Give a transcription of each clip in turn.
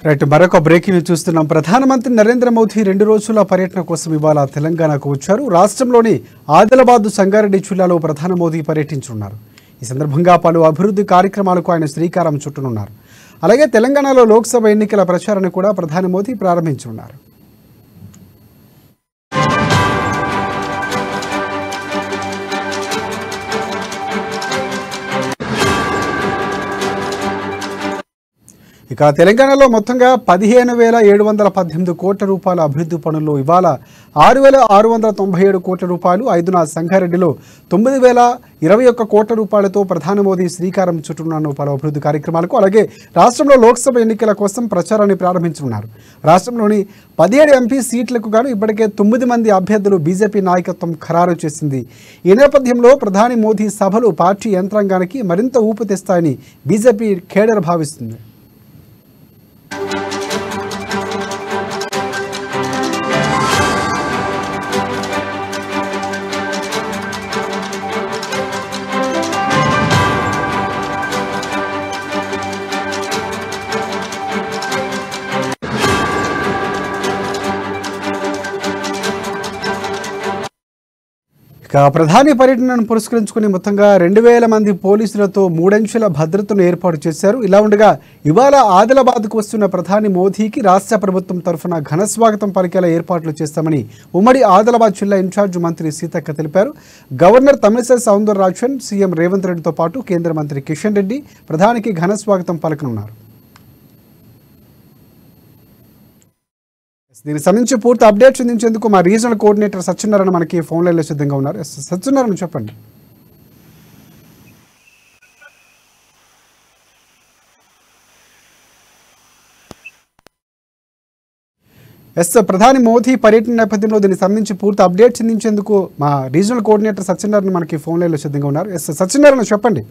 Right మరొక breaking చూస్తున్నాం. ప్రధానమంత్రి నరేంద్ర మోదీ 2 రోజుల పర్యటన కోసం ఇవాళ తెలంగాణకు వచ్చారు. రాష్ట్రంలోని ఆదిలాబాద్ సంగారెడ్డి జిల్లాలో ప్రధాని మోదీ పర్యటించనున్నారు. ఈ సందర్భంగా పలు అభివృద్ధి కార్యక్రమాలకు ఆయన శ్రీకారం చుట్టనున్నారు. అలాగే తెలంగాణలో లోక్సభ ఎన్నికల ప్రచారాన్ని కూడా ప్రధాని మోదీ ప్రారంభించనున్నారు. ఇక తెలంగాణలో మొత్తంగా 15,718 కోట్ల రూపాయల అభివృద్ధి పనుల్లో ఇవాళ 6,697 కోట్ల రూపాయలు, 5న సంగారెడ్డిలో 9,021 కోట్ల రూపాయలతో ప్రధాని మోదీ శ్రీకారం చుట్టనున్న పలు అభివృద్ధి కార్యక్రమాలకు. అలాగే రాష్ట్రంలో లోక్సభ ఎన్నికల కోసం ప్రచారాన్ని ప్రారంభించనున్నారు. రాష్ట్రంలోని 17 ఎంపీ సీట్లకు గాను ఇప్పటికే 9 మంది అభ్యర్థులు బీజేపీ నాయకత్వం ఖరారు చేసింది. ఈ నేపథ్యంలో ప్రధాని మోదీ సభలు పార్టీ యంత్రాంగానికి మరింత ఊపు తెస్తాయని బీజేపీ కేడర్ భావిస్తుంది. ప్రధాని పర్యటనను పురస్కరించుకుని మొత్తంగా 2,000 మంది పోలీసులతో 3 అంచెల భద్రతను ఏర్పాటు చేశారు. ఇలా ఉండగా ఇవాళ ఆదిలాబాద్కు వస్తున్న ప్రధాని మోదీకి రాష్ట్ర ప్రభుత్వం తరఫున ఘన స్వాగతం పలికేలా ఏర్పాట్లు చేస్తామని ఉమ్మడి ఆదిలాబాద్ జిల్లా ఇన్ఛార్జ్ మంత్రి సీతక్క తెలిపారు. గవర్నర్ తమిళిసై సౌందరరాజన్, సీఎం రేవంత్ రెడ్డితో పాటు కేంద్ర మంత్రి కిషన్ రెడ్డి ప్రధానికి ఘన స్వాగతం పలకనున్నారు. దీనికి సంబంధించి పూర్తి అప్డేట్స్ అందించేందుకు మా రీజనల్ కోఆర్డినేటర్ సత్యనారాయణ మనకి ఫోన్ లైన్లో సిద్ధంగా ఉన్నారు. సత్యనారాయణ చెప్పండి. ప్రధాని మోదీ పర్యటన నేపథ్యంలో దీనికి సంబంధించి పూర్తి అప్డేట్స్ అందించేందుకు మా రీజనల్ కోఆర్డినేటర్ సత్యనారాయణ మనకి ఫోన్ లైన్లో సిద్ధంగా ఉన్నారు. సత్యనారాయణ చెప్పండి.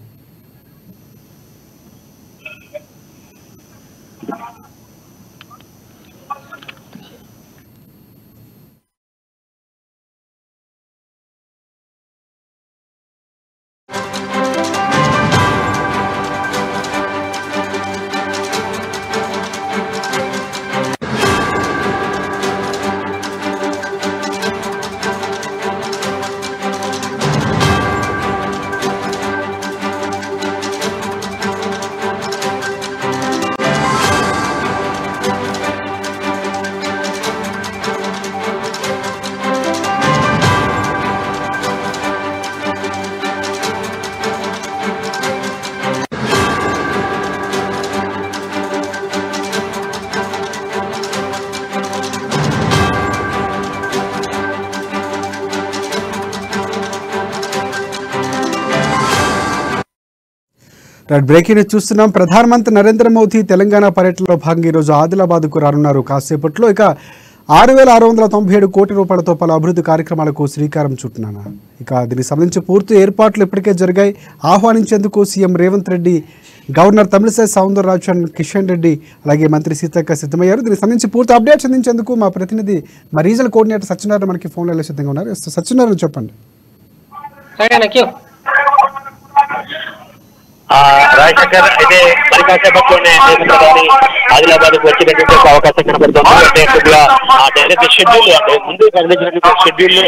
బ్రేకింగ్ న్యూస్ చూస్తున్నాం. ప్రధానమంత్రి నరేంద్ర మోదీ తెలంగాణ పర్యటనలో భాగంగా ఈరోజు ఆదిలాబాద్కు రానున్నారు. కాసేపట్లో ఇక 6,697 కోట్ల రూపాయలతో పలు అభివృద్ధి కార్యక్రమాలకు శ్రీకారం చుట్టున్నారు. ఇక దీనికి సంబంధించి పూర్తి ఏర్పాట్లు ఇప్పటికే జరిగాయి. ఆహ్వానించేందుకు సీఎం రేవంత్ రెడ్డి, గవర్నర్ తమిళిసై సౌందరరాజన్, కిషన్ రెడ్డి అలాగే మంత్రి సీతక్క సిద్ధమయ్యారు. దీనికి సంబంధించి పూర్తి అప్డేట్స్ అందించేందుకు మా ప్రతినిధి మా రీజనల్ కోఆర్డినేటర్ సత్యనారాయణ మనకి ఫోన్ లైన్లో సిద్ధంగా ఉన్నారు. సత్యనారాయణ చెప్పండి. రాజశేఖర్ అయితే మరి కాసేపట్లోనే ప్రధాని ఆదిలాబాద్ కు వచ్చినటువంటి అవకాశం కనబడుతుంది. అంటే కొద్దిగా డైరెక్ట్ షెడ్యూల్ అంటే ముందు ప్రకటించినటువంటి షెడ్యూల్ లో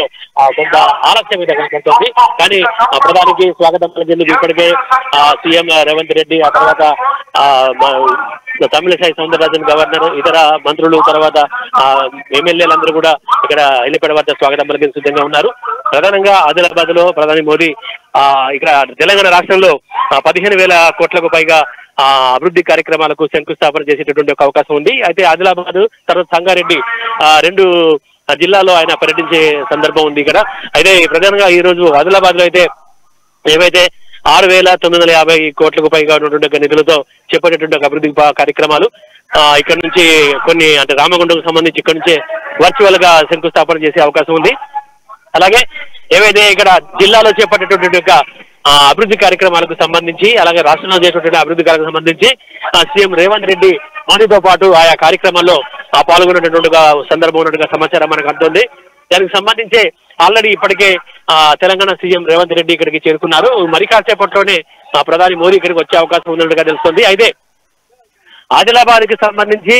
కొంత ఆలస్యం మీద కనబడుతుంది. కానీ ప్రధానికి స్వాగతం పలికేందుకు ఇప్పటికే సీఎం రేవంత్ రెడ్డి, ఆ తర్వాత తమిళిసై సౌందరరాజన్, గవర్నర్, ఇతర మంత్రులు, తర్వాత ఎమ్మెల్యేలందరూ కూడా ఇక్కడ హెలిప్యాడ్ వద్ద స్వాగతం పలికే సిద్ధంగా ఉన్నారు. ప్రధానంగా ఆదిలాబాద్ లో ప్రధాని మోదీ ఇక్కడ తెలంగాణ రాష్ట్రంలో 15,000 కోట్లకు పైగా అభివృద్ధి కార్యక్రమాలకు శంకుస్థాపన చేసేటటువంటి ఒక అవకాశం ఉంది. అయితే ఆదిలాబాద్ తర్వాత సంగారెడ్డి 2 జిల్లాలో ఆయన పర్యటించే సందర్భం ఉంది ఇక్కడ. అయితే ప్రధానంగా ఈ రోజు ఆదిలాబాద్ లో అయితే ఏవైతే 6,950 కోట్లకు పైగా ఉన్నటువంటి నిధులతో చేపట్టేటువంటి అభివృద్ధి కార్యక్రమాలు ఇక్కడ నుంచి కొన్ని అంటే రామగుండంకు సంబంధించి ఇక్కడ నుంచే వర్చువల్ గా శంకుస్థాపన చేసే అవకాశం ఉంది. అలాగే ఏవైతే ఇక్కడ జిల్లాలో చేపట్టేటువంటి అభివృద్ధి కార్యక్రమాలకు సంబంధించి, అలాగే రాష్ట్రంలో చేసేటువంటి అభివృద్ధి కార్యక్రమాలకు సంబంధించి సీఎం రేవంత్ రెడ్డి మోదీతో పాటు ఆయా కార్యక్రమాల్లో పాల్గొనేటటువంటి సందర్భం ఉన్నట్టుగా సమాచారం మనకు అందుతుంది. దానికి సంబంధించి ఆల్రెడీ ఇప్పటికే తెలంగాణ సీఎం రేవంత్ రెడ్డి ఇక్కడికి చేరుకున్నారు. మరి కాసేపట్లోనే ప్రధాని మోదీ ఇక్కడికి వచ్చే అవకాశం ఉన్నట్టుగా తెలుస్తుంది. అయితే ఆదిలాబాద్ కి సంబంధించి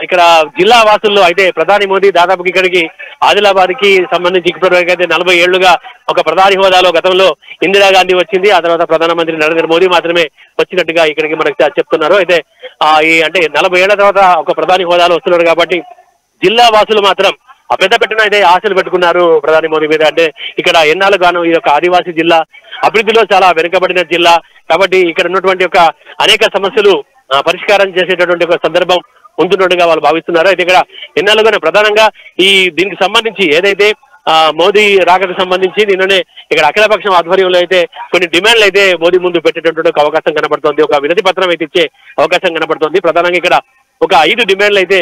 ఇక్కడ జిల్లా వాసుల్లో అయితే ప్రధాని మోదీ దాదాపు ఇక్కడికి ఆదిలాబాద్ కి సంబంధించి ఇప్పటివరకు అయితే 40 ఏళ్లుగా ఒక ప్రధాని హోదాలో గతంలో ఇందిరాగాంధీ వచ్చింది, ఆ తర్వాత ప్రధానమంత్రి నరేంద్ర మోదీ మాత్రమే వచ్చినట్టుగా ఇక్కడికి మనకు చెప్తున్నారు. అయితే ఈ అంటే 40 ఏళ్ల తర్వాత ఒక ప్రధాని హోదాలో వస్తున్నారు కాబట్టి జిల్లా వాసులు మాత్రం పెద్ద పెట్టిన అయితే ఆశలు పెట్టుకున్నారు ప్రధాని మోదీ మీద. అంటే ఇక్కడ ఎన్నాళ్ళుగాను ఈ యొక్క ఆదివాసీ జిల్లా అభివృద్ధిలో చాలా వెనుకబడిన జిల్లా కాబట్టి ఇక్కడ ఉన్నటువంటి ఒక అనేక సమస్యలు పరిష్కారం చేసేటటువంటి ఒక సందర్భం ఉంటున్నట్టుగా వాళ్ళు భావిస్తున్నారు. అయితే ఇక్కడ ఎన్నాళ్ళుగానే ప్రధానంగా దీనికి సంబంధించి ఏదైతే మోదీ రాకకు సంబంధించి నిన్ననే ఇక్కడ అఖిలపక్షం ఆధ్వర్యంలో అయితే కొన్ని డిమాండ్లు అయితే మోదీ ముందు పెట్టేటటువంటి ఒక అవకాశం కనబడుతోంది, ఒక వినతి పత్రం అయితే ఇచ్చే అవకాశం కనబడుతోంది. ప్రధానంగా ఇక్కడ ఒక 5 డిమాండ్లు అయితే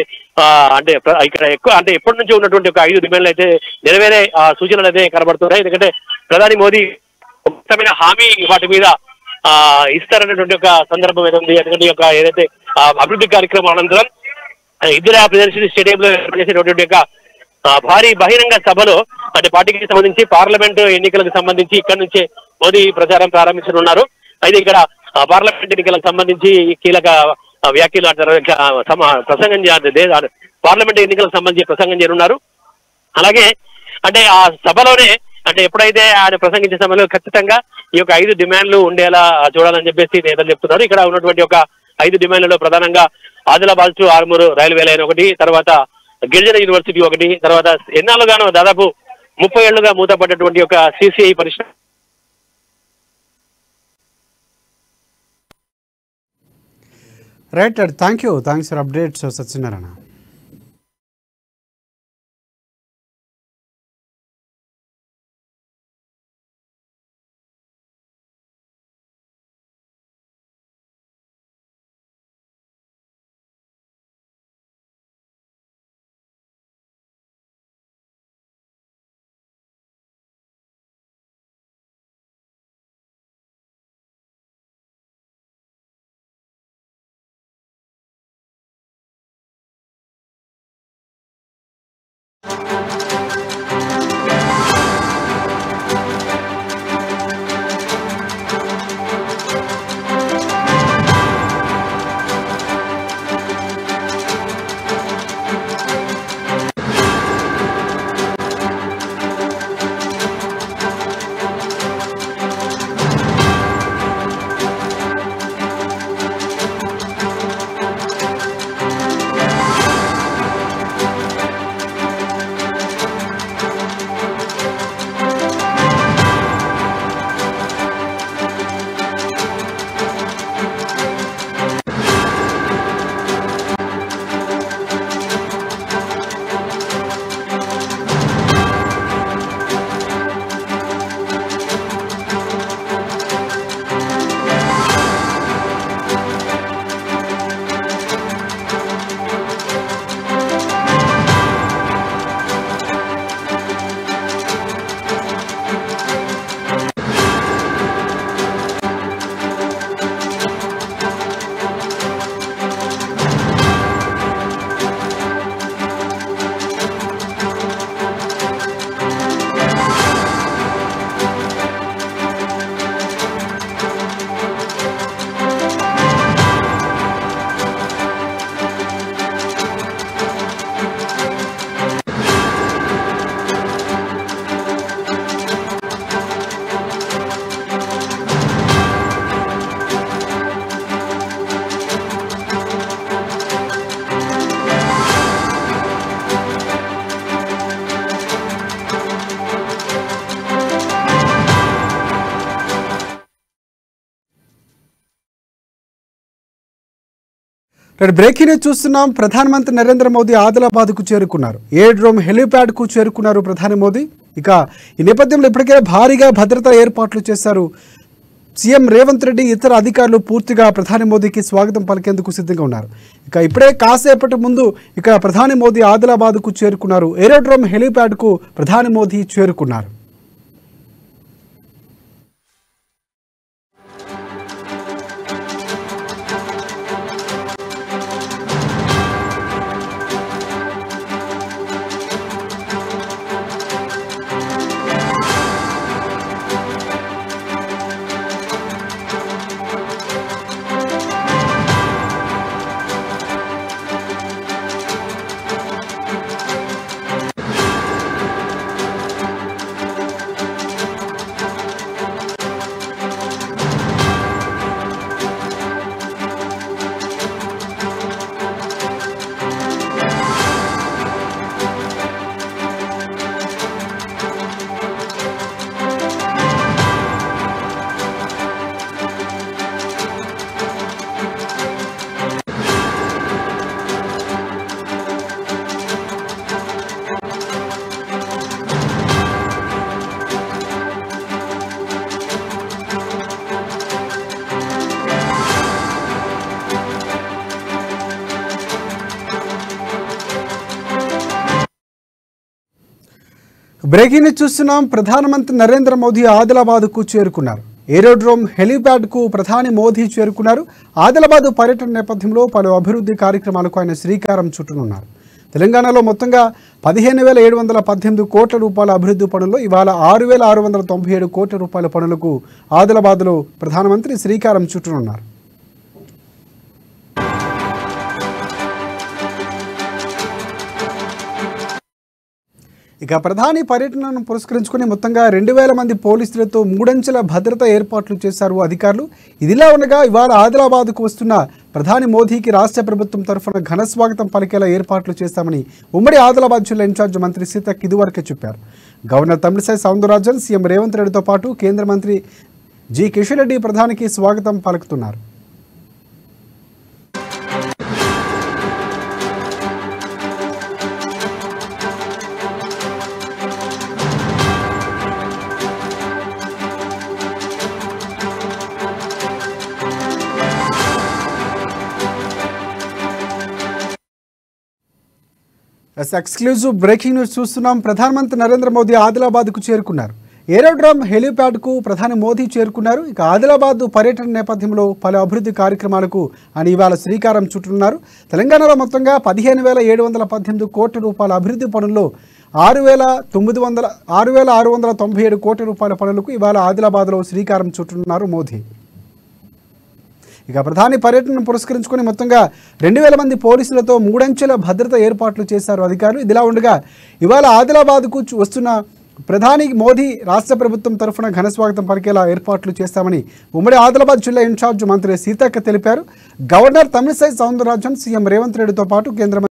అంటే ఇక్కడ ఎక్కువ అంటే ఎప్పటి నుంచి ఉన్నటువంటి ఒక 5 డిమాండ్లు అయితే నెరవేరే సూచనలు అయితే కనబడుతున్నాయి. ఎందుకంటే ప్రధాని మోదీ ముఖ్యమైన హామీ వాటి మీద ఇస్తారనేటువంటి ఒక సందర్భం ఏదో ఉంది. ఎందుకంటే ఒక ఏదైతే అభివృద్ధి కార్యక్రమం అనంతరం ఇందిరా ప్రియదర్శిని స్టేడియంలో ఏర్పాటు చేసేటువంటి ఒక భారీ బహిరంగ సభలో అంటే పార్టీకి సంబంధించి పార్లమెంట్ ఎన్నికలకు సంబంధించి ఇక్కడ నుంచే మోదీ ప్రచారం ప్రారంభించనున్నారు. అయితే ఇక్కడ పార్లమెంట్ ఎన్నికలకు సంబంధించి కీలక వ్యాఖ్యలు ప్రసంగం పార్లమెంట్ ఎన్నికలకు సంబంధించి ప్రసంగం చేయనున్నారు. అలాగే అంటే ఆ సభలోనే అంటే ఎప్పుడైతే ఆయన ప్రసంగించే సమయంలో ఖచ్చితంగా ఈ యొక్క 5 డిమాండ్లు ఉండేలా చూడాలని చెప్పేసి నేతలు చెప్తున్నారు. ఇక్కడ ఉన్నటువంటి ఒక 5 డిమాండ్లలో ప్రధానంగా Adilabad to Armur railway line ఒకటి, తర్వాత గిరిజన యూనివర్సిటీ ఒకటి, తర్వాత ఎన్నాళ్ళుగానో దాదాపు 30 ఏళ్లుగా మూతపడ్డటువంటి ఒక సిసిఐ పరిశ్రమ. Right, thanks for updates Satyanarayana. Breaking news చూస్తున్నాం. ప్రధానమంత్రి నరేంద్ర మోదీ ఆదిలాబాద్కు చేరుకున్నారు. ఏడ్రోమ్ హెలిప్యాడ్కు చేరుకున్నారు ప్రధాని మోదీ. ఇక ఈ నేపథ్యంలో ఇప్పటికే భారీగా భద్రతా ఏర్పాట్లు చేశారు. సీఎం రేవంత్ రెడ్డి ఇతర అధికారులు పూర్తిగా ప్రధాని మోదీకి స్వాగతం పలికేందుకు సిద్ధంగా ఉన్నారు. ఇక ఇప్పుడే కాసేపటి ముందు ఇక ప్రధాని మోదీ ఆదిలాబాద్కు చేరుకున్నారు. ఏరోడ్రోమ్ హెలిప్యాడ్కు ప్రధాని మోదీ చేరుకున్నారు. బ్రేకింగ్ న్యూస్ చూస్తున్నాం. ప్రధానమంత్రి నరేంద్ర మోదీ ఆదిలాబాద్కు చేరుకున్నారు. ఏరోడ్రోమ్ హెలీప్యాడ్కు ప్రధాని మోదీ చేరుకున్నారు. ఆదిలాబాద్ పర్యటన నేపథ్యంలో పలు అభివృద్ధి కార్యక్రమాలకు ఆయన శ్రీకారం చుట్టనున్నారు. తెలంగాణలో మొత్తంగా 15,718 కోట్ల రూపాయల అభివృద్ధి పనుల్లో ఇవాళ 6,697 కోట్ల రూపాయల పనులకు ఆదిలాబాద్లో ప్రధానమంత్రి శ్రీకారం చుట్టనున్నారు. ఇక ప్రధాని పర్యటనను పురస్కరించుకుని మొత్తంగా 2,000 మంది పోలీసులతో 3 అంచెల భద్రత ఏర్పాట్లు చేశారు అధికారులు. ఇదిలా ఉండగా ఇవాళ ఆదిలాబాద్కు వస్తున్న ప్రధాని మోదీకి రాష్ట్ర ప్రభుత్వం తరఫున ఘన స్వాగతం పలికేలా ఏర్పాట్లు చేస్తామని ఉమ్మడి ఆదిలాబాద్ జిల్లా ఇన్ఛార్జ్ మంత్రి సీతక్క ఇదివరకే చెప్పారు. గవర్నర్ తమిళిసై సౌందరరాజన్, సీఎం రేవంత్ రెడ్డితో పాటు కేంద్ర మంత్రి జి కిషన్ రెడ్డి ప్రధానికి స్వాగతం పలుకుతున్నారు. ఎక్స్క్లూజివ్ బ్రేకింగ్ న్యూస్ చూస్తున్నాం. ప్రధానమంత్రి నరేంద్ర మోదీ ఆదిలాబాద్కు చేరుకున్నారు. ఏరోడ్రోమ్ హెలీప్యాడ్కు ప్రధాని మోదీ చేరుకున్నారు. ఇక ఆదిలాబాద్ పర్యటన నేపథ్యంలో పలు అభివృద్ధి కార్యక్రమాలకు ఆయన ఇవాళ శ్రీకారం చుట్టనున్నారు. తెలంగాణలో మొత్తంగా 15,718 కోట్ల రూపాయల అభివృద్ధి పనుల్లో 6,697 కోట్ల రూపాయల పనులకు ఇవాళ ఆదిలాబాద్లో శ్రీకారం చుట్టనున్నారు మోదీ. ఇక ప్రధాని పర్యటనను పురస్కరించుకుని మొత్తంగా 2,000 మంది పోలీసులతో 3 అంచెల భద్రత ఏర్పాట్లు చేశారు అధికారులు. ఇదిలా ఉండగా ఇవాళ ఆదిలాబాద్కు వస్తున్న ప్రధాని మోదీ రాష్ట్ర ప్రభుత్వం తరఫున ఘన స్వాగతం పలికేలా ఏర్పాట్లు చేస్తామని ఉమ్మడి ఆదిలాబాద్ జిల్లా ఇన్ఛార్జ్ మంత్రి సీతక్క తెలిపారు. గవర్నర్ తమిళిసై సౌందరరాజన్, సీఎం రేవంత్ రెడ్డితో పాటు కేంద్ర